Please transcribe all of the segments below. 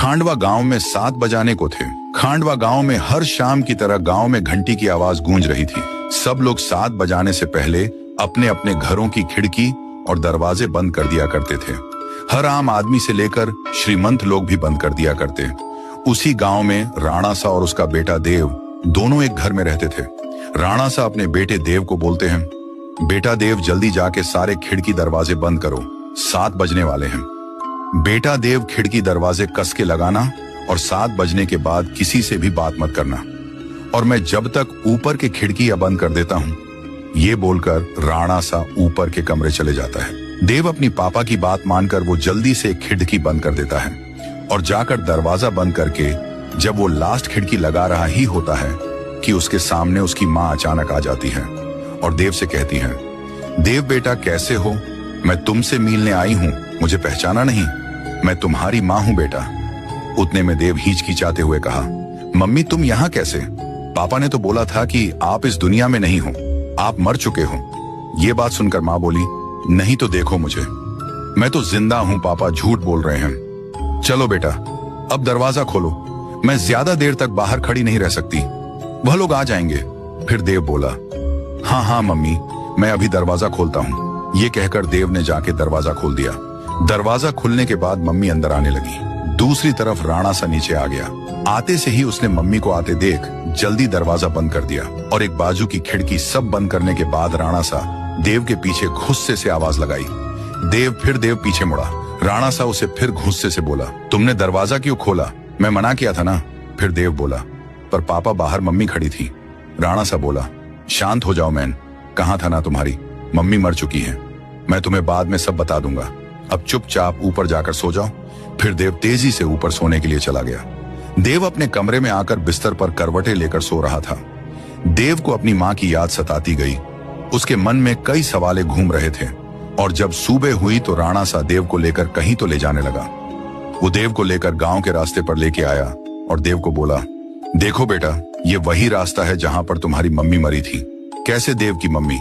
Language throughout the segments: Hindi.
खांडवा गांव में 7 बजाने को थे। खांडवा गांव में हर शाम की तरह गांव में घंटी की आवाज गूंज रही थी। सब लोग 7 बजाने से पहले अपने अपने घरों की खिड़की और दरवाजे बंद कर दिया करते थे। हर आम आदमी से लेकर श्रीमंत लोग भी बंद कर दिया करते। उसी गांव में राणा सा और उसका बेटा देव दोनों एक घर में रहते थे। राणा सा अपने बेटे देव को बोलते हैं, बेटा देव जल्दी जाके सारे खिड़की दरवाजे बंद करो, 7 बजने वाले हैं। बेटा देव खिड़की दरवाजे कस के लगाना और 7 बजने के बाद किसी से भी बात मत करना, और मैं जब तक ऊपर के खिड़कियां बंद कर देता हूं, ये बोलकर राणा सा ऊपर के कमरे चले जाता है। देव अपनी पापा की बात मानकर वो जल्दी से खिड़की बंद कर देता है और जाकर दरवाजा बंद करके जब वो लास्ट खिड़की लगा रहा ही होता है कि उसके सामने उसकी माँ अचानक आ जाती है और देव से कहती है, देव बेटा कैसे हो, मैं तुमसे मिलने आई हूं, मुझे पहचाना नहीं, मैं तुम्हारी माँ हूं बेटा। उतने में देव हिचकिचाते हुए कहा, मम्मी तुम यहाँ कैसे? पापा ने तो बोला था कि आप इस दुनिया में नहीं हो, आप मर चुके हो। ये बात सुनकर माँ बोली, नहीं तो देखो मुझे, मैं तो जिंदा हूं पापा, झूठ बोल रहे हैं। चलो बेटा अब दरवाजा खोलो, मैं ज्यादा देर तक बाहर खड़ी नहीं रह सकती, वह लोग आ जाएंगे। फिर देव बोला, हाँ हाँ मम्मी मैं अभी दरवाजा खोलता हूँ। ये कहकर देव ने जाके दरवाजा खोल दिया। दरवाजा खुलने के बाद मम्मी अंदर आने लगी। दूसरी तरफ राणा सा नीचे आ गया। आते से ही उसने मम्मी को आते देख जल्दी दरवाजा बंद कर दिया और एक बाजू की खिड़की सब बंद करने के बाद राणा सा देव के पीछे गुस्से से आवाज लगाई। देव पीछे मुड़ा। राणा सा उसे फिर गुस्से से बोला, तुमने दरवाजा क्यों खोला? मैं मना किया था ना। फिर देव बोला, पर पापा बाहर मम्मी खड़ी थी। राणा सा बोला, शांत हो जाओ मैन, कहाँ था ना तुम्हारी, मम्मी मर चुकी है, मैं तुम्हें बाद में सब बता दूंगा, अब चुपचाप ऊपर जाकर सो जाओ। फिर देव तेजी से ऊपर सोने के लिए चला गया। देव अपने कमरे में आकर बिस्तर पर करवटें लेकर सो रहा था। देव को अपनी माँ की याद सताती गई। उसके मन में कई सवाल घूम रहे थे और जब सुबह हुई तो राणा सा देव को लेकर कहीं तो ले जाने लगा। वो देव को लेकर गांव के रास्ते पर लेके आया और देव को बोला, देखो बेटा ये वही रास्ता है जहां पर तुम्हारी मम्मी मरी थी। कैसे देव की मम्मी?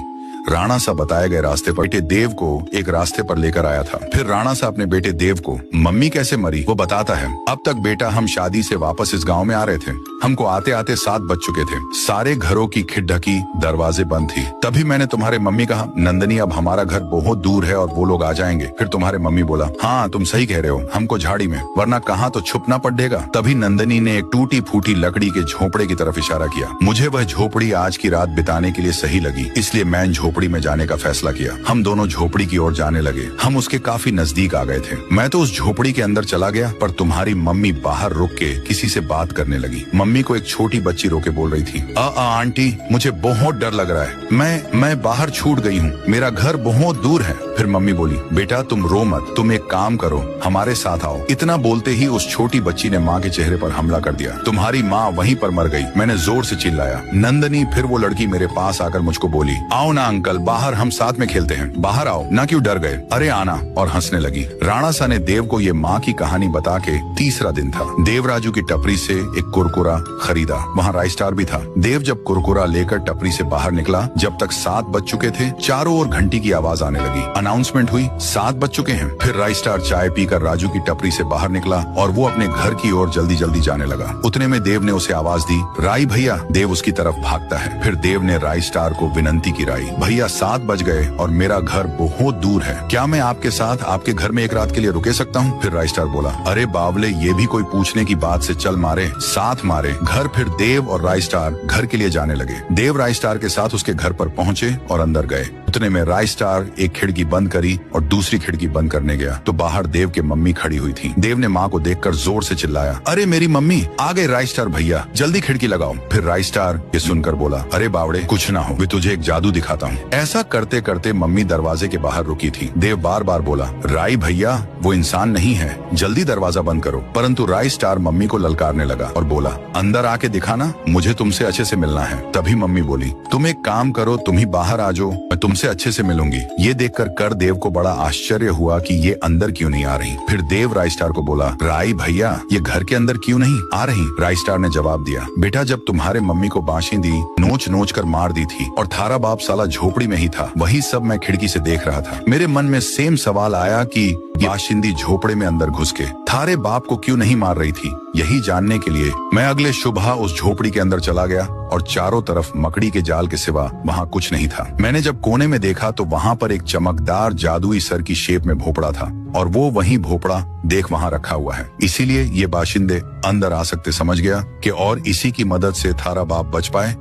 राणा सा बताए गए रास्ते पर बेटे देव को एक रास्ते पर लेकर आया था। फिर राणा सा अपने बेटे देव को मम्मी कैसे मरी वो बताता है। अब तक बेटा हम शादी से वापस इस गांव में आ रहे थे, हमको आते आते 7 बज चुके थे, सारे घरों की खिड़की दरवाजे बंद थी। तभी मैंने तुम्हारे मम्मी कहा, नंदनी अब हमारा घर बहुत दूर है और वो लोग आ जाएंगे। फिर तुम्हारे मम्मी बोला, हाँ तुम सही कह रहे हो, हमको झाड़ी में, वरना कहाँ तो छुपना पड़ेगा। तभी नंदनी ने एक टूटी फूटी लकड़ी के झोपड़े की तरफ इशारा किया। मुझे वह झोपड़ी आज की रात बिताने के लिए सही लगी, इसलिए मैं झोपड़ी में जाने का फैसला किया। हम दोनों झोपड़ी की ओर जाने लगे। हम उसके काफी नजदीक आ गए थे। मैं तो उस झोपड़ी के अंदर चला गया, पर तुम्हारी मम्मी बाहर रुक के किसी से बात करने लगी। मम्मी को एक छोटी बच्ची रोके बोल रही थी, आंटी मुझे बहुत डर लग रहा है, मैं बाहर छूट गई हूँ, मेरा घर बहुत दूर है। फिर मम्मी बोली, बेटा तुम रो मत, तुम एक काम करो, हमारे साथ आओ। इतना बोलते ही उस छोटी बच्ची ने माँ के चेहरे पर हमला कर दिया। तुम्हारी माँ वहीं पर मर गई। मैंने जोर से चिल्लाया। नंदनी फिर वो लड़की मेरे पास आकर मुझको बोली, आओ ना अंकल, बाहर हम साथ में खेलते हैं, बाहर आओ ना, क्यों डर गए? अरे आना, और हंसने लगी। राणा सा ने देव को ये माँ की कहानी बता के तीसरा दिन था। देवराजू की टपरी से एक कुरकुरा खरीदा, वहाँ राइस्टार भी था। देव जब कुरकुरा लेकर टपरी से बाहर निकला, जब तक 7 बज चुके थे, चारों ओर घंटी की आवाज आने लगी। अनाउंसमेंट हुई, 7 बज चुके हैं। फिर राइस्टार चाय पीकर राजू की टपरी से बाहर निकला और वो अपने घर की ओर जल्दी जल्दी जाने लगा। उतने में देव ने उसे आवाज दी, राई भैया। देव उसकी तरफ भागता है। फिर देव ने राइस्टार को विनंती की, राई भैया 7 बज गए और मेरा घर बहुत दूर है, क्या मैं आपके साथ आपके घर में एक रात के लिए रुके सकता हूँ? फिर राइस्टार बोला, अरे बावले ये भी कोई पूछने की बात से चल मारे, साथ मारे घर। फिर देव और राइस्टार घर के लिए जाने लगे। देव राइस्टार के साथ उसके घर पर पहुंचे और अंदर गए। उतने में राइस्टार एक खिड़की बंद करी और दूसरी खिड़की बंद करने गया तो बाहर देव की मम्मी खड़ी हुई थी। देव ने माँ को देखकर जोर से चिल्लाया, अरे मेरी मम्मी आ गए राइस्टार भैया, जल्दी खिड़की लगाओ। फिर राइस्टार ये सुनकर बोला, अरे बावड़े कुछ ना हो, मैं तुझे एक जादू दिखाता हूँ। ऐसा करते करते मम्मी दरवाजे के बाहर रुकी थी। देव बार बार बोला, राई भैया वो इंसान नहीं है, जल्दी दरवाजा बंद करो। परंतु राइस्टार मम्मी को ललकारने लगा और बोला, अंदर आके दिखाना, मुझे तुमसे अच्छे से मिलना है। तभी मम्मी बोली, तुम एक काम करो, तुम ही बाहर आ जाओ, मैं तुमसे अच्छे से मिलूंगी। ये देखकर कर देव को बड़ा आश्चर्य हुआ कि ये अंदर क्यों नहीं आ रही। फिर देव राय स्टार को बोला, राय भैया ये घर के अंदर क्यों नहीं आ रही? राय स्टार ने जवाब दिया, बेटा जब तुम्हारे मम्मी को बाशिंदी नोच नोच कर मार दी थी और थारा बाप साला झोपड़ी में ही था, वही सब मैं खिड़की से देख रहा था। मेरे मन में सेम सवाल आया कि बाशिंदी झोपड़े में अंदर घुस के थारे बाप को क्यों नहीं मार रही थी। यही जानने के लिए मैं अगले सुबह उस झोपड़ी के अंदर चला गया और चारों तरफ मकड़ी के जाल के सिवा वहाँ कुछ नहीं था। मैंने जब कोने में देखा तो वहाँ पर एक चमकदार जादुई सर की शेप में भोपड़ा था और वो वही भोपड़ा देख वहाँ रखा हुआ है। इसीलिए ये बाशिंदे अंदर आ सकते समझ गया कि और इसी की मदद से थारा बाप बच पाए